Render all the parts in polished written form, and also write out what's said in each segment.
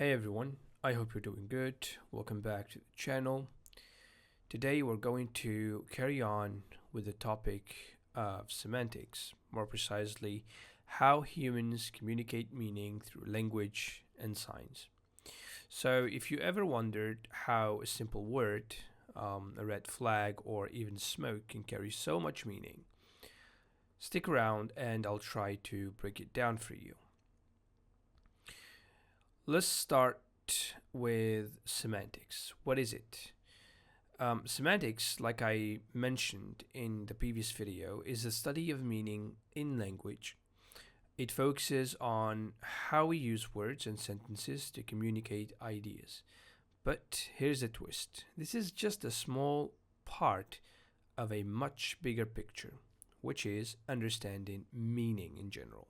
Hey everyone, I hope you're doing good. Welcome back to the channel. Today we're going to carry on with the topic of semantics, more precisely, how humans communicate meaning through language and signs. So, if you ever wondered how a simple word, a red flag, or even smoke can carry so much meaning, stick around and I'll try to break it down for you. Let's start with semantics. What is it? Semantics, like I mentioned in the previous video, is the study of meaning in language. It focuses on how we use words and sentences to communicate ideas. But here's the twist, this is just a small part of a much bigger picture, which is understanding meaning in general.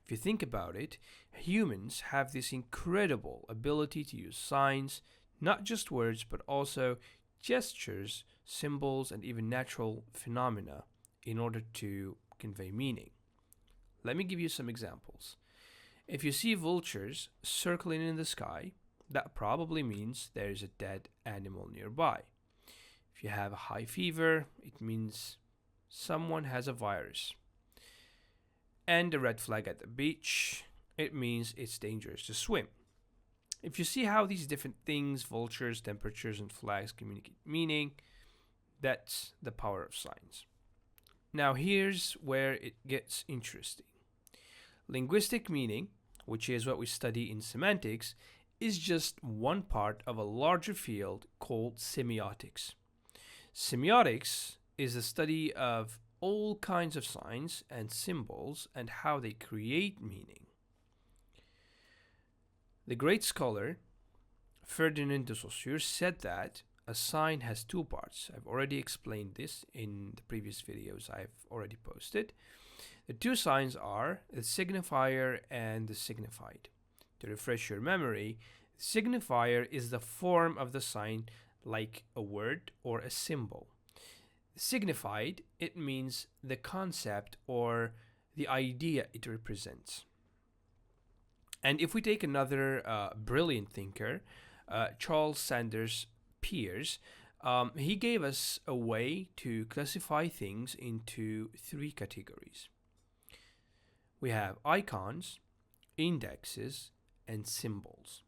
If you think about it, humans have this incredible ability to use signs, not just words, but also gestures, symbols, and even natural phenomena in order to convey meaning. Let me give you some examples. If you see vultures circling in the sky, that probably means there is a dead animal nearby. If you have a high fever, it means someone has a virus. And a red flag at the beach, it means it's dangerous to swim. If you see how these different things, vultures, temperatures, and flags communicate meaning, that's the power of signs. Now, here's where it gets interesting. Linguistic meaning, which is what we study in semantics, is just one part of a larger field called semiotics. Semiotics is the study of all kinds of signs and symbols and how they create meaning. The great scholar Ferdinand de Saussure said that a sign has two parts. I've already explained this in the previous videos I've already posted. The two signs are the signifier and the signified. To refresh your memory, the signifier is the form of the sign like a word or a symbol. Signified, it means the concept or the idea it represents. And if we take another brilliant thinker, Charles Sanders Peirce, he gave us a way to classify things into three categories. We have icons, indexes, and symbols.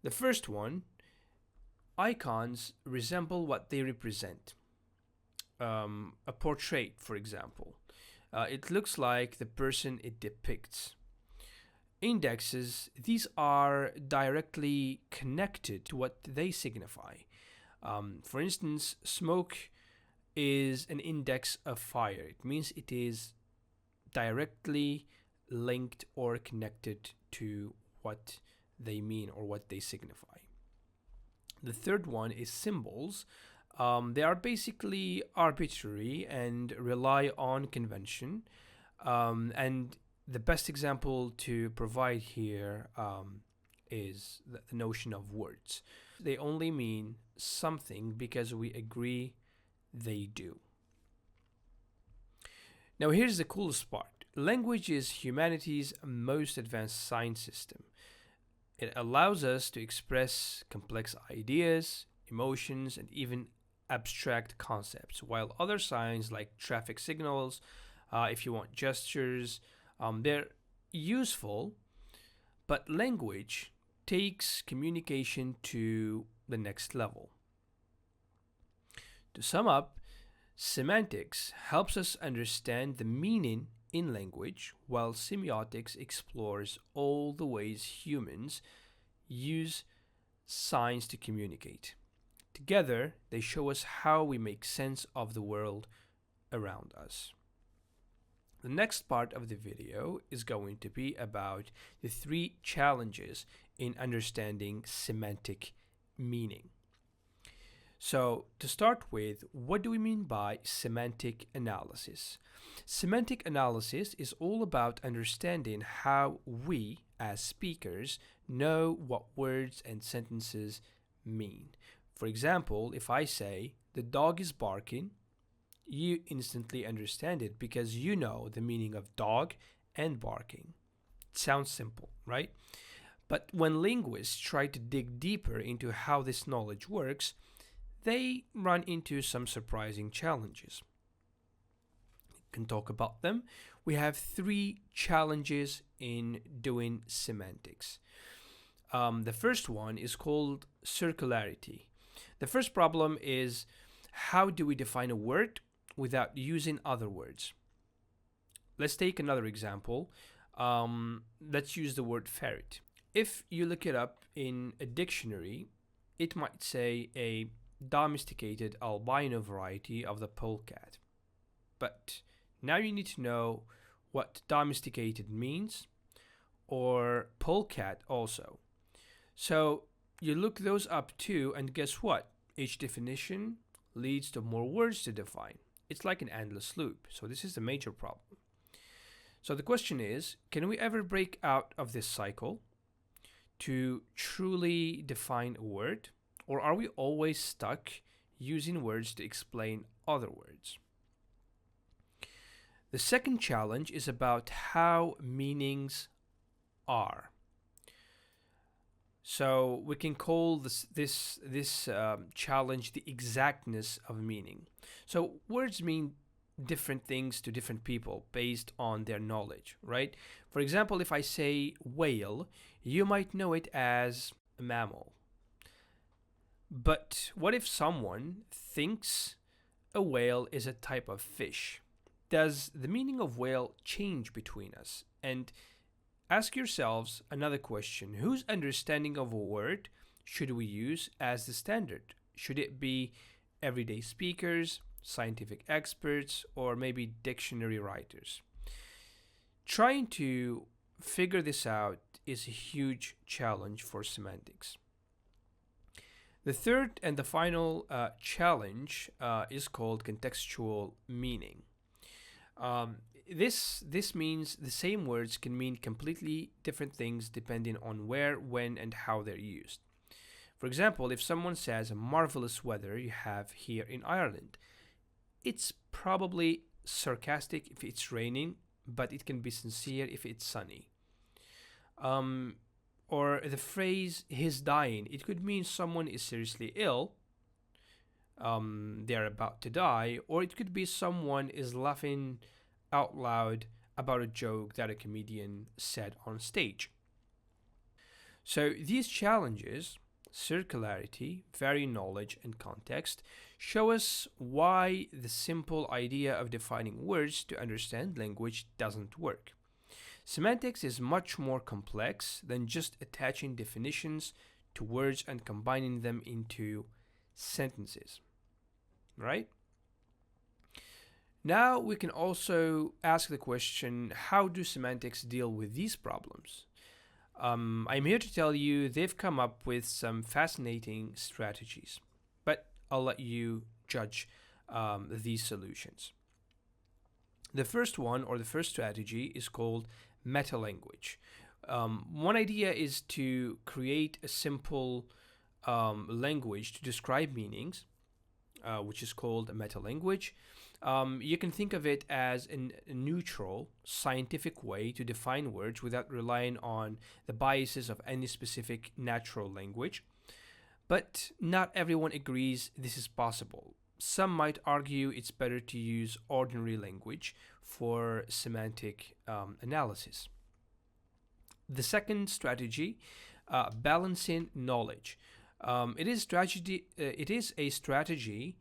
The first one, icons resemble what they represent. A portrait, for example. It looks like the person it depicts. Indexes, these are directly connected to what they signify. For instance, smoke is an index of fire. It means it is directly linked or connected to what they mean or what they signify. The third one is symbols. They are basically arbitrary and rely on convention. And the best example to provide here is the notion of words. They only mean something because we agree they do. Now, here's the coolest part. Language is humanity's most advanced science system. It allows us to express complex ideas, emotions, and even abstract concepts, while other signs like traffic signals, if you want gestures, they're useful, but language takes communication to the next level. To sum up, semantics helps us understand the meaning in language, while semiotics explores all the ways humans use signs to communicate. Together, they show us how we make sense of the world around us. The next part of the video is going to be about the three challenges in understanding semantic meaning. So, to start with, what do we mean by semantic analysis? Semantic analysis is all about understanding how we, as speakers, know what words and sentences mean. For example, if I say, the dog is barking, you instantly understand it because you know the meaning of dog and barking. It sounds simple, right? But when linguists try to dig deeper into how this knowledge works, they run into some surprising challenges. We can talk about them. We have three challenges in doing semantics. The first one is called circularity. The first problem is, how do we define a word without using other words? Let's take another example. Let's use the word ferret. If you look it up in a dictionary, it might say a domesticated albino variety of the polecat. But now you need to know what domesticated means, or polecat also. So you look those up too, and guess what? Each definition leads to more words to define. It's like an endless loop. So this is the major problem. So the question is, can we ever break out of this cycle to truly define a word? Or are we always stuck using words to explain other words? The second challenge is about how meanings are. So we can call this challenge the exactness of meaning. So words mean different things to different people based on their knowledge, right? For example, if I say whale, you might know it as a mammal. But what if someone thinks a whale is a type of fish? Does the meaning of whale change between us? And ask yourselves another question. Whose understanding of a word should we use as the standard? Should it be everyday speakers, scientific experts, or maybe dictionary writers? Trying to figure this out is a huge challenge for semantics. The third and the final challenge is called contextual meaning. This means the same words can mean completely different things depending on where, when, and how they're used. For example, if someone says marvelous weather you have here in Ireland, it's probably sarcastic if it's raining, but it can be sincere if it's sunny. Or the phrase he's dying, it could mean someone is seriously ill, they're about to die, or it could be someone is laughing out loud about a joke that a comedian said on stage. So these challenges, circularity, varying knowledge, and context, show us why the simple idea of defining words to understand language doesn't work. Semantics is much more complex than just attaching definitions to words and combining them into sentences, right? Now we can also ask the question, how do semantics deal with these problems? I'm here to tell you they've come up with some fascinating strategies, but I'll let you judge these solutions. The first one, or the first strategy, is called meta-language. One idea is to create a simple language to describe meanings, which is called a meta-language. You can think of it as a neutral, scientific way to define words without relying on the biases of any specific natural language. But not everyone agrees this is possible. Some might argue it's better to use ordinary language for semantic analysis. The second strategy, balancing knowledge. It is a strategy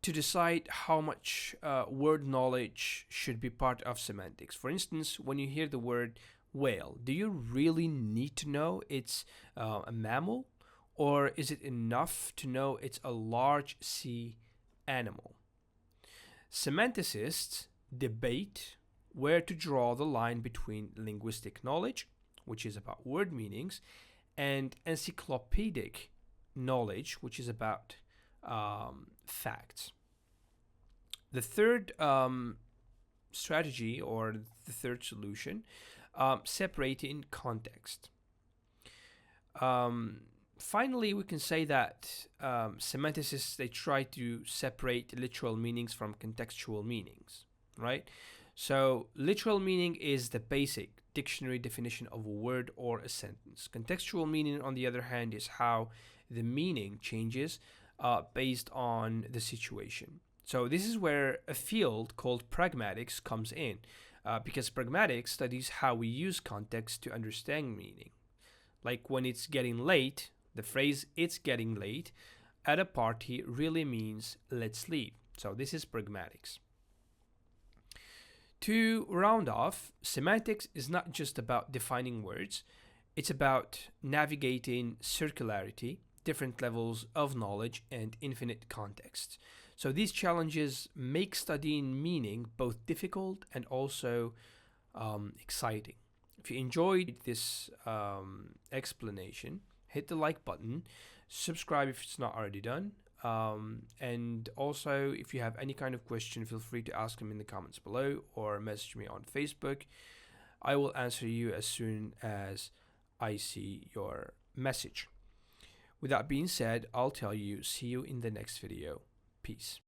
to decide how much word knowledge should be part of semantics. For instance, when you hear the word whale, do you really need to know it's a mammal? Or is it enough to know it's a large sea animal? Semanticists debate where to draw the line between linguistic knowledge, which is about word meanings, and encyclopedic knowledge, which is about facts. The third strategy, or the third solution, separating context. Finally, we can say that semanticists, they try to separate literal meanings from contextual meanings, right? So, literal meaning is the basic dictionary definition of a word or a sentence. Contextual meaning, on the other hand, is how the meaning changes based on the situation. So, this is where a field called pragmatics comes in, because pragmatics studies how we use context to understand meaning. Like when it's getting late, the phrase it's getting late at a party really means let's leave. So, this is pragmatics. To round off, semantics is not just about defining words, it's about navigating circularity, different levels of knowledge, and infinite contexts. So these challenges make studying meaning both difficult and also exciting. If you enjoyed this explanation, hit the like button, subscribe if it's not already done, and also, if you have any kind of question, feel free to ask them in the comments below or message me on Facebook. I will answer you as soon as I see your message. With that being said, I'll tell you, see you in the next video. Peace.